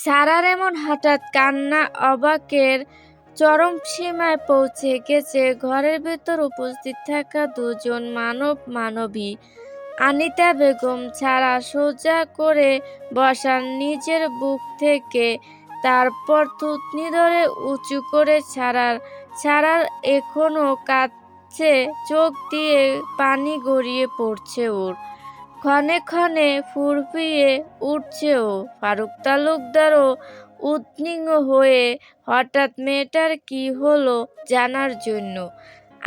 সারার এমন হঠাৎ কান্না অবাকের চরম সীমায় পৌঁছে গেছে। ঘরের ভেতর উপস্থিত থাকা দুজন মানবী আনিতা বেগম ছাড়া সোজা করে বসান নিজের বুক থেকে, তারপর থুতনি ধরে উঁচু করে ছাড়ার এখনো কাঁদছে, চোখ দিয়ে পানি গড়িয়ে পড়ছে ওর, ক্ষণে ক্ষণে ফুঁপিয়ে উঠছে ও। ফারুক তালুকদারও উদ্বিগ্ন হয়ে হঠাৎ মেয়েটার কি হলো জানার জন্য।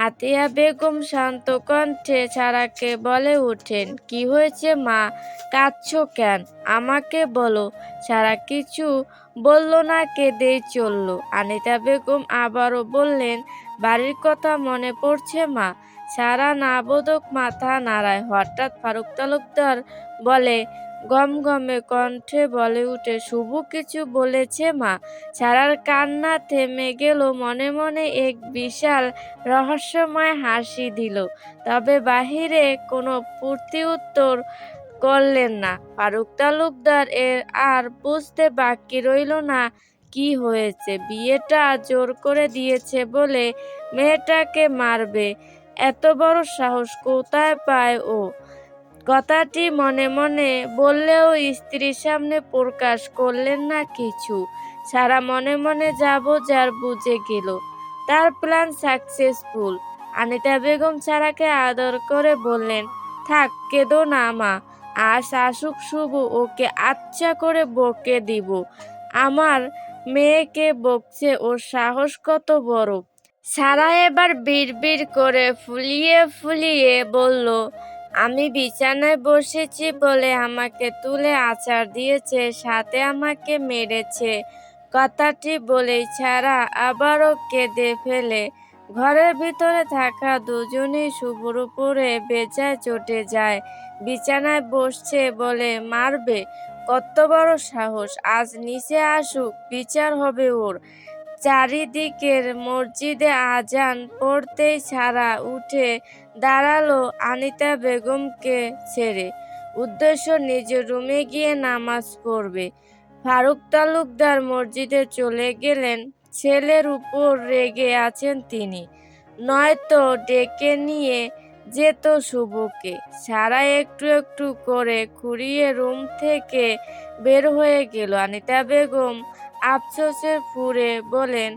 আতিয়া বেগম শান্ত কণ্ঠে ছাড়াকে বলে ওঠেন, কি হয়েছে মা, কাঁদছো কেন, আমাকে বলো। ছাড়া কিছু বলল না, কেঁদেই চলল। আনিতা বেগম আবারও বললেন, বাড়ির কথা মনে পড়ছে মা। সারা নাবোধক মাথা নাড়ায়। হঠাৎ ফারুক তালুকদার বলে গমগমে কণ্ঠে বলে উঠে, শুভ কিছু বলেছে মা। সারার কান্না থেমে গেল, মনে মনে এক বিশাল রহস্যময় হাসি দিল, তবে বাহিরে কোনো প্রত্যুত্তর করলেন না। ফারুক তালুকদার এর আর বুঝতে বাকি রইল না কি হয়েছে। বিয়েটা জোর করে দিয়েছে বলে মেয়েটাকে মারবে, এত বড় সাহস কোথায় পায় ও? কথাটি মনে মনে বললেও স্ত্রীর সামনে প্রকাশ করলেন না কিছু। সারা মনে মনে যার বুঝে গেল তার প্ল্যান সাকসেসফুল। আনিতা বেগম সারাকে আদর করে বললেন, থাক, কেঁদো না মা, আজ আসুক শুভ, ওকে আচ্ছা করে বকে দিব। আমার মেয়েকে বকছে, ওর সাহস কত বড়। সারা এবার বিড়বিড় করে ফুলিয়ে ফুলিয়ে বলল, আমি বিছানায় বসেছি বলে আমাকে তুলে আছাড় দিয়েছে, সাথে আমাকে মেরেছে। কথাটি বলেই ছাড়া আবারও কেঁদে ফেলে। ঘরের ভিতরে থাকা দুজনেই শুভর উপরে বেজায় চটে যায়। বিছানায় বসছে বলে মারবে, কত বড় সাহস, আজ নিচে আসুক, বিচার হবে ওর। চারিদিকের মসজিদে আজান পড়তেই ছাড়া উঠে দাঁড়ালো আনিতা বেগমকে ছেড়ে, উদ্দেশ্য নিজের রুমে গিয়ে নামাজ পড়বে। ফারুক তালুকদার মসজিদে চলে গেলেন। ছেলের উপর রেগে আছেন তিনি, নয়তো ডেকে নিয়ে যেত শুভকে। সারা একটু একটু করে খুঁড়িয়ে রুম থেকে বের হয়ে গেল। আনিতা বেগম আফসোসের সুরে বলেন,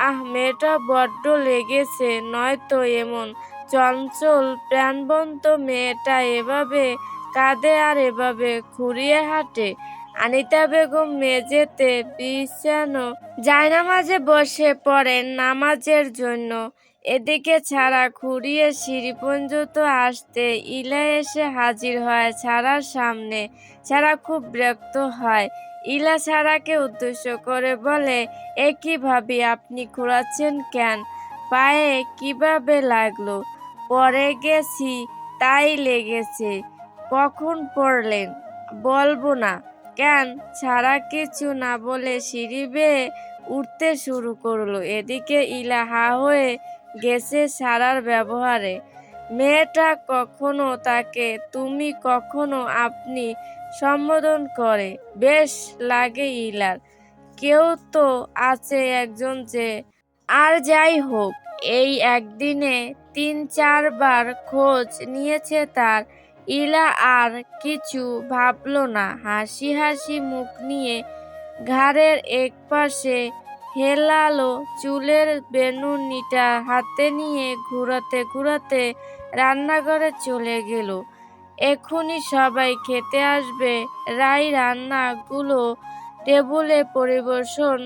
আহ, মেয়েটা বড্ড লেগেছে, নয়তো এমন চঞ্চল প্রাণবন্ত মেয়েটা এভাবে কাঁদে আর এভাবে খুঁড়িয়ে হাঁটে। আনিতা বেগম মেঝেতে বিছানো জায়নামাজে বসে পড়েন নামাজের জন্য। এদিকে ছাড়া খুঁড়িয়ে সিঁড়ি পর্যন্ত আসতে ইলা এসে হাজির হয় ছাড়ার সামনে। ছাড়া খুব বিরক্ত হয়। ইলা ছাড়াকে উদ্দেশ্য করে বলে, এ কি ভাবি, আপনি খুঁড়াচ্ছেন কেন? পায়ে কিভাবে লাগলো? পড়ে গেছি তাই লেগেছে। কখন পড়লেন? বলবো না। কেন? ছাড়া কিছু না বলে সিঁড়ি বেয়ে উঠতে শুরু করলো। এদিকে ইলা হা হয়ে গেছে সারার ব্যবহারে। মেয়েটা কখনো তাকে তুমি, কখনো আপনি সম্বোধন করে, বেশ লাগে ইলার। কেউ তো আছে একজন যে। আর যাই হোক, এই একদিনে ৩-৪ বার খোঁজ নিয়েছে তার। ইলা আর কিছু ভাবল না। হাসি হাসি মুখ নিয়ে ঘাড়ের একপাশে হেলালো চুলের বেনুনিটা হাতে নিয়ে ঘুরাতে ঘুরাতে রান্নাঘরে চলে গেল। এক্ষুনি সবাই খেতে আসবে। রাই রান্নাগুলো টেবিলে পরিবেশন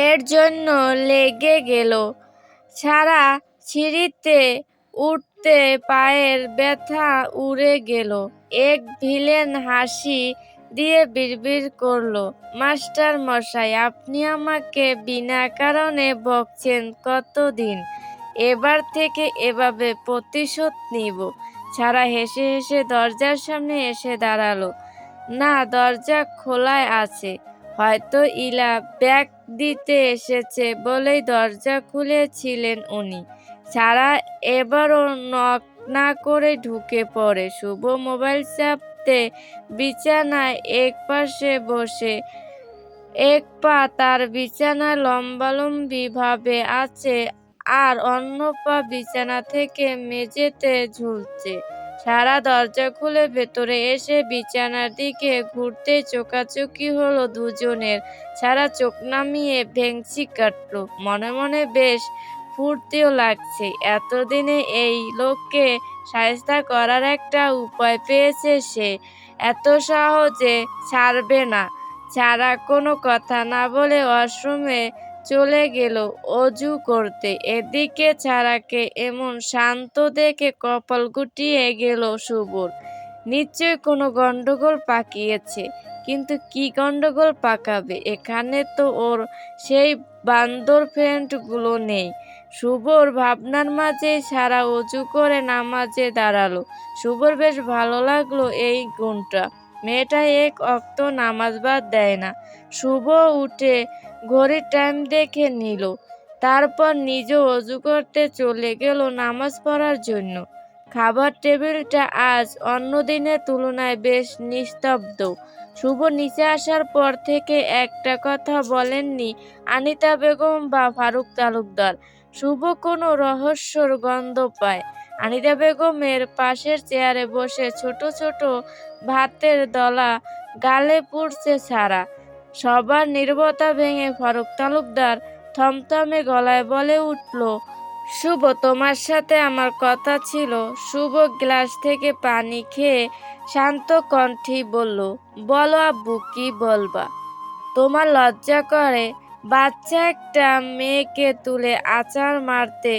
এর জন্য লেগে গেল। ছাড়া সিঁড়িতে উঠতে পায়ের ব্যথা উড়ে গেল। এক ভিলেন হাসি দিয়ে বিড়বিড় করলো, মাস্টার মশাই, আপনি আমাকে বিনা কারণে বকছেন কতদিন, এবার থেকে এভাবে প্রতিশোধ নিব। ছাড়া হেসে হেসে দরজার সামনে এসে দাঁড়ালো। না, দরজা খোলাই আছে, হয়তো ইলা ব্যাগ দিতে এসেছে বলেই দরজা খুলেছিলেন উনি। ছাড়া এবারও নক না করে ঢুকে পড়ে। শুভ মোবাইল চাপতে বিছানায় একপাশে বসে এক পা তার বিছানায় লম্বালম্বি ভাবে আছে, আর অন্য পা বিছানা থেকে মেঝেতে ঝুলছে। সারা দরজা খুলে ভেতরে এসে বিছানার দিকে ঘুরতেই চোখাচোখি হলো দুজনের। সারা চোখ নামিয়ে ভেংচি কাটলো। মনে মনে বেশ ফুর্তিও লাগছে। এতদিনে এই লোককে শায়েস্তা করার একটা উপায় পেয়েছে সে। এত সহজে ছাড়বে না। ছাড়া কোনো কথা না বলে ওয়াশরুমে চলে গেল অজু করতে। এদিকে ছাড়াকে এমন শান্ত দেখে কপাল গুটিয়ে গেল শুভর। নিশ্চয় কোনো গন্ডগোল পাকিয়েছে। কিন্তু কি গন্ডগোল পাকাবে? এখানে তো ওর সেই বান্দর ফ্রেন্ডগুলো নেই। শুভর ভাবনার মাঝেই সারা অজু করে নামাজে দাঁড়ালো। শুভর বেশ ভালো লাগলো এই গুণটা। মেয়েটা এক ওয়াক্ত নামাজ বাদ দেয় না। শুভ উঠে ঘড়ির টাইম দেখে নিল। তারপর নিজেও অজু করতে চলে গেল নামাজ পড়ার জন্য। খাবার টেবিলটা আজ অন্য দিনের তুলনায় বেশ নিস্তব্ধ। শুভ নিচে আসার পর থেকে একটা কথা বলেননি আনিতা বেগম বা ফারুক তালুকদার। শুভ কোনো রহস্যর গন্ধ পায়। আনিতা বেগমের পাশের চেয়ারে বসে ছোট ছোট ভাতের দলা গালে পুড়ছে ছাড়া। সবার নীরবতা ভেঙে ফারুক তালুকদার থমথমে গলায় বলে উঠল, শুভ, তোমার সাথে আমার কথা ছিল। শুভ গ্লাস থেকে পানি খেয়ে শান্ত কণ্ঠেই বলল, বলো আব্বু, কি বলবা? তোমার লজ্জা করে বাচ্চা একটা মেয়েকে তুলে আছাড় মারতে?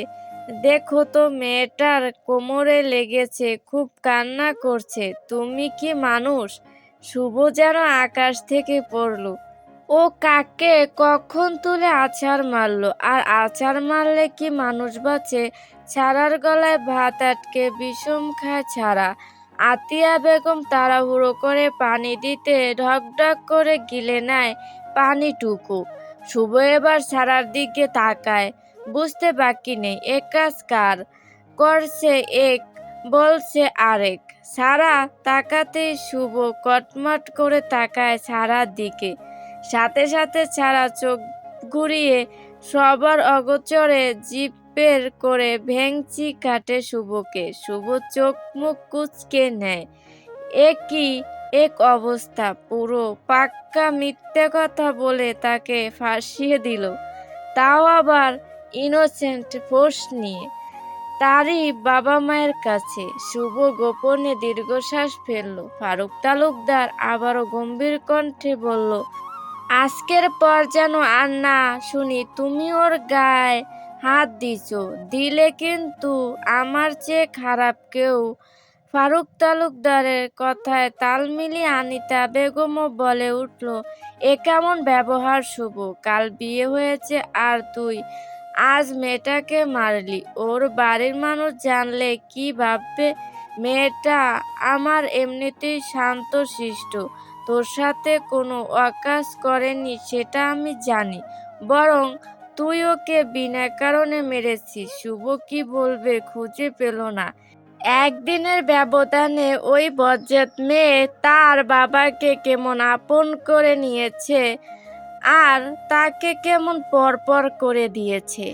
দেখো তো, মেয়েটার কোমরে লেগেছে, খুব কান্না করছে। তুমি কি মানুষ? শুভ যেন আকাশ থেকে পড়ল। ও কাকে কখন তুলে আছাড় মারলো? আর আছাড় মারলে কি মানুষ বাঁচে? ছাড়ার গলায় ভাত আটকে বিষম খায় ছাড়া। আতিয়া বেগম তাড়াহুড়ো করে পানি দিতে ঢকঢক করে গিলে নেয় পানিটুকু। শুভ এবার ছাড়ার দিকে তাকায়। বুঝতে বাকি নেই এ কাজ কার। করছে এক, বলছে আরেক। ছাড়া তাকাতেই শুভ কটমট করে তাকায় ছাড়ার দিকে। সাথে সাথে ছাড়া চোখ ঘুরিয়ে সবার অগোচরে জিভ বের করে ভেংচি কাটে শুভকে। শুভ চোখ মুখ কুঁচকে নেয়। এক অবস্থা! পুরো পাক্কা মিথ্যে কথা বলে তাকে ফাঁসিয়ে দিল, তাও আবার ইনোসেন্ট ফোর্স নিয়ে, তারই বাবা মায়ের কাছে। শুভ গোপনে দীর্ঘশ্বাস ফেলল। ফারুক তালুকদার আবারও গম্ভীর কণ্ঠে বলল, আজকের পর যেন আর না শুনি তুমি ওর গায়ে হাত দিছো। দিলে কিন্তু আমার চেয়ে খারাপ কেউ। ফারুক তালুকদারের কথায় তাল মিলিয়ে আনিতা বেগমও বলে উঠল, এ কেমন ব্যবহার শুভ? কাল বিয়ে হয়েছে আর তুই আজ মেয়েটাকে মারলি। ওর বাড়ির মানুষ জানলে কি ভাববে? মেয়েটা আমার এমনিতেই শান্ত শিষ্ট, তোর সাথে কোনো অকাজ করেনি সেটা আমি জানি। বরং তুই ওকে বিনা কারণে মেরেছিস। শুভ কি বলবে খুঁজে পেল না। একদিনের ব্যবধানে ওই বজ্জাত মেয়ে তার বাবাকে কেমন আপন করে নিয়েছে, আর তাকে কেমন পরপর করে দিয়েছে।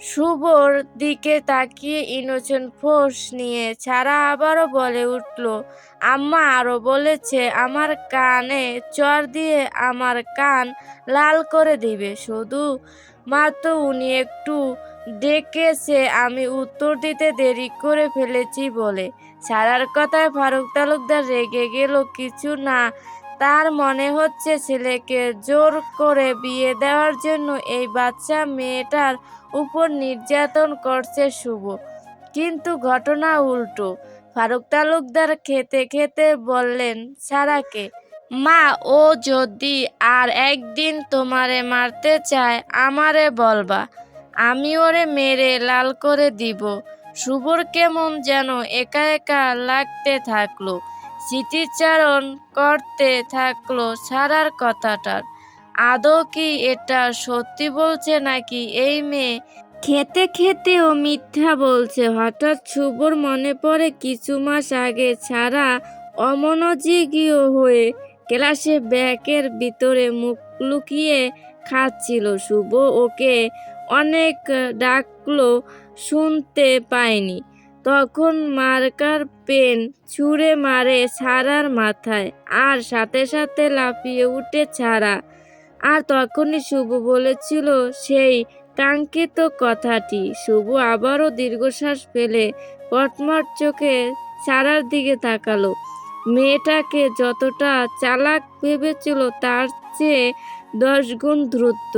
শুভর দিকে তাকিয়ে ইনোসেন্ট ফোর্স নিয়ে ছাড়া আবারও বলে উঠল, আম্মা আরো বলেছে আমার কানে চড় দিয়ে আমার কান লাল করে দিবে। শুধু মাত্র উনি একটু ডেকেছে, আমি উত্তর দিতে দেরি করে ফেলেছি বলে। ছাড়ার কথায় ফারুক তালুকদার রেগে গেল কিছু না। তার মনে হচ্ছে ছেলেকে জোর করে বিয়ে দেওয়ার জন্য এই বাচ্চা মেয়েটার উপর নির্যাতন করছে শুভ। কিন্তু ঘটনা উল্টো। ফারুক তালুকদার খেতে খেতে বললেন ছাড়াকে, মা, ও যদি আর একদিন তোমারে মারতে চায় আমারে বলবা, আমি ওরে মেরে লাল করে দিব। শুভর কেমন যেন একা একা লাগতে থাকলো। স্মৃতিচারণ করতে থাকলো ছাড়ার কথাটার। আদৌ কি এটা সত্যি বলছে নাকি এই মেয়ে খেতে খেতেও মিথ্যা বলছে? হঠাৎ শুভর মনে পড়ে কিছু মাস আগে ছাড়া অমনোযোগী হয়ে ক্লাসে ব্যাগের ভিতরে মুখ লুকিয়ে খাচ্ছিল। শুভ ওকে অনেক ডাকলো, শুনতে পায়নি। তখন মার্কার পেন ছুঁড়ে মারে সারার মাথায়, আর সাথে সাথে লাফিয়ে উঠে ছাড়া। আর তখনই শুভ বলেছিল সেই কাঙ্ক্ষিত কথাটি। শুভ আবারও দীর্ঘশ্বাস ফেলে কটমট চোখে সারার দিকে তাকালো। মেয়েটাকে যতটা চালাক ভেবেছিল তার চেয়ে 10 গুণ দ্রুত।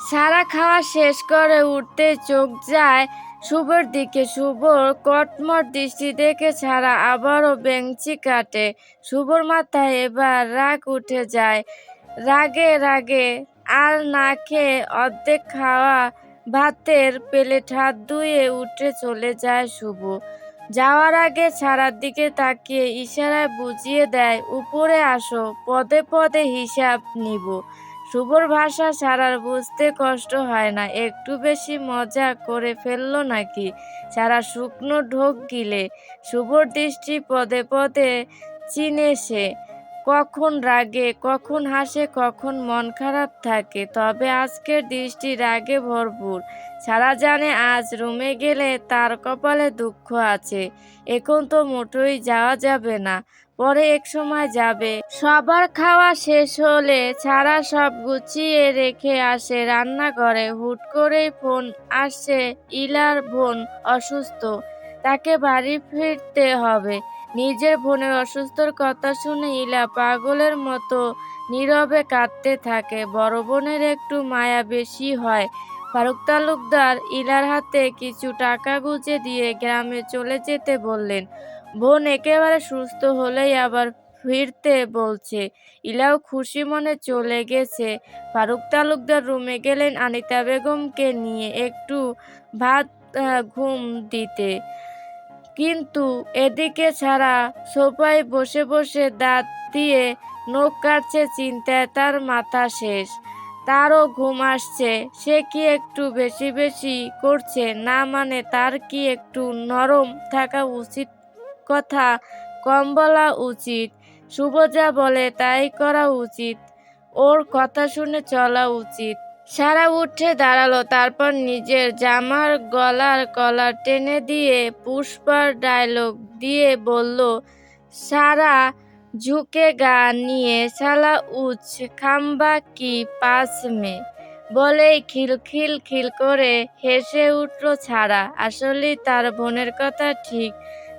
সারা খাওয়া শেষ করে উঠতে চোখ যায় শুভর দিকে। শুভর কটমট দৃষ্টি দেখে সারা আবারও বেঞ্চি কাটে। শুভর মাথায় এবার রাগ উঠে যায়। রাগে রাগে আর না খেয়ে অর্ধেক খাওয়া ভাতের প্লেট হাত ধুয়ে উঠে চলে যায় শুভ। যাওয়ার আগে সারার দিকে তাকিয়ে ইশারায় বুঝিয়ে দেয়, উপরে আসো, পদে পদে হিসাব নিব। শুভর ভাষা সারার বুঝতে কষ্ট হয় না। একটু বেশি মজা করে ফেললো নাকি? সারা শুকনো ঢোক গিলে। শুভর দৃষ্টি পদে পদে চিনে সে। কখন রাগে, কখন হাসে, কখন মন খারাপ থাকে। তবে আজকের দৃষ্টি রাগে ভরপুর। সারা জানে আজ রুমে গেলে তার কপালে দুঃখ আছে। এখন তো মোটেই যাওয়া যাবে না, পরে এক সময় যাবে। সবার খাওয়া শেষ হলে সারা সব গুছিয়ে রেখে আসে রান্নাঘরে। হুট করেই ফোন আসছে, ইলার বোন অসুস্থ, তাকে বাড়ি ফিরতে হবে। নিজের বোনের অসুস্থর কথা শুনে ইলা পাগলের মতো নীরবে কাঁদতে থাকে। বড় বোনের একটু মায়া বেশি হয়। ফারুক তালুকদার ইলার হাতে কিছু টাকা গুঁজে দিয়ে গ্রামে চলে যেতে বললেন। বোন একেবারে সুস্থ হলেই আবার ফিরতে বলছে। ইলাও খুশি মনে চলে গেছে। ফারুক তালুকদার রুমে গেলেন আনিতা বেগমকে নিয়ে একটু ভাত ঘুম দিতে। কিন্তু এদিকে ছাড়া সোফায় বসে বসে দাঁত দিয়ে নখ কাটছে, চিন্তায় তার মাথা শেষ। তারও ঘুম আসছে। সে কি একটু বেশি বেশি করছে না? মানে তার কি একটু নরম থাকা উচিত, কথা কম বলা উচিত? শুভ যা বলে তাই করা উচিত, ওর কথা শুনে চলা উচিত। সারা উঠে দাঁড়ালো, তারপর নিজের জামার গলার কলার টেনে দিয়ে পুষ্পার ডায়লগ দিয়ে বলল, সারা ঝুঁকেগা নিয়ে সালা উচ খাম্বা কি পাস মে। বলেই খিলখিল খিল করে হেসে উঠল ছাড়া। আসলেই তার বোনের কথা ঠিক,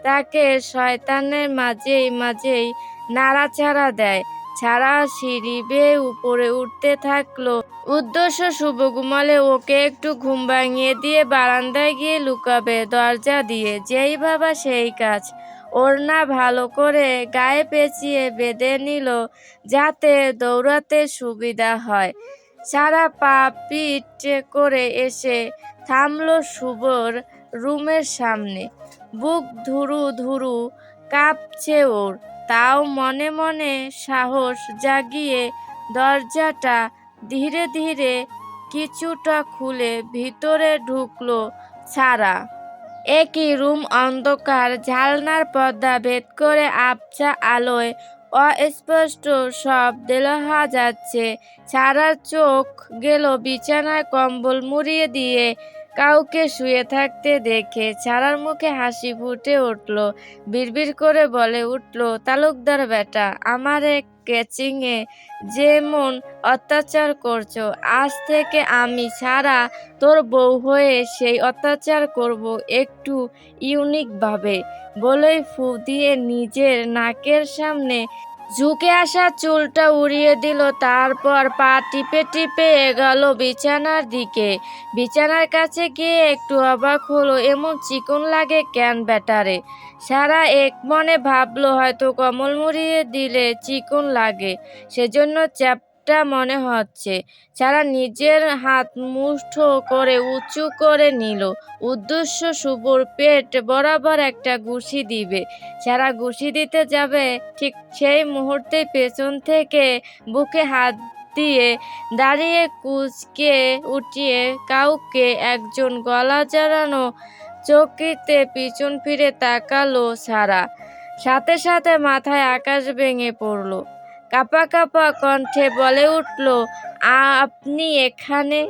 তাকে শয়তানের মাঝেই মাঝেই নাড়াচাড়া দেয়। ছাড়া সিঁড়ি বেয়ে উপরে উঠতে থাকলো। উদ্দেশ্য শুভ ঘুমালে ওকে একটু ঘুম ভাঙিয়ে দিয়ে বারান্দায় গিয়ে লুকাবে দরজা দিয়ে। যেই ভাবা সেই কাজ। ওড়না ভালো করে গায়ে পেঁচিয়ে বেঁধে নিল যাতে দৌড়াতে সুবিধা হয়। সারা পা পিট করে এসে থামলো শুভর রুমের সামনে। বুক ধুরু ধুরু কাঁপছে ওর। তাও মনে মনে সাহস জাগিয়ে দরজাটা ধীরে ধীরে কিছুটা খুলে ভিতরে ঢুকলো সারা। একই রুম অন্ধকার, জানলার পর্দা ভেদ করে আবছা আলোয় অস্পষ্ট সব দেখা যাচ্ছে। সারার চোখ গেল বিছানায় কম্বল মুড়িয়ে দিয়ে কাউকে শুয়ে থাকতে দেখে। সারার মুখে হাসি ফুটে উঠল। বিড়বিড় করে বলে উঠল, তালুকদার বেটা, আমারে কেচিংয়ে যেমন অত্যাচার করছো, আজ থেকে আমি সারা তোর বউ হয়ে সেই অত্যাচার করব একটু ইউনিক ভাবে। বলেই ফু দিয়ে নিজের নাকের সামনে ঝুঁকে আসা চুলটা উড়িয়ে দিল। তারপর পা টিপে টিপে এগোলো বিছানার দিকে। বিছানার কাছে গিয়ে একটু অবাক হলো, এমন চিকন লাগে কেন ব্যাটারে। সারা এক মনে ভাবলো হয়তো কম্বল মুড়িয়ে দিলে চিকন লাগে, সেজন্য চ্যাপ্টা মনে হচ্ছে। সারা নিজের হাত মুঠো করে উঁচু করে নিল। উদ্দেশ্য শুভর পেট বরাবর একটা ঘুষি দিবে। সারা ঘুষি দিতে যাবে, ঠিক সেই মুহূর্তে পেছন থেকে বুকে হাত দিয়ে দাঁড়িয়ে কুঁচকে উঠিয়ে কাউকে একজন গলা জড়ানো চকিতে পিছন ফিরে তাকালো সারা। সাথে সাথে মাথায় আকাশ ভেঙে পড়ল। কাঁপা কাঁপা কণ্ঠে বলে উঠল, আপনি এখানে?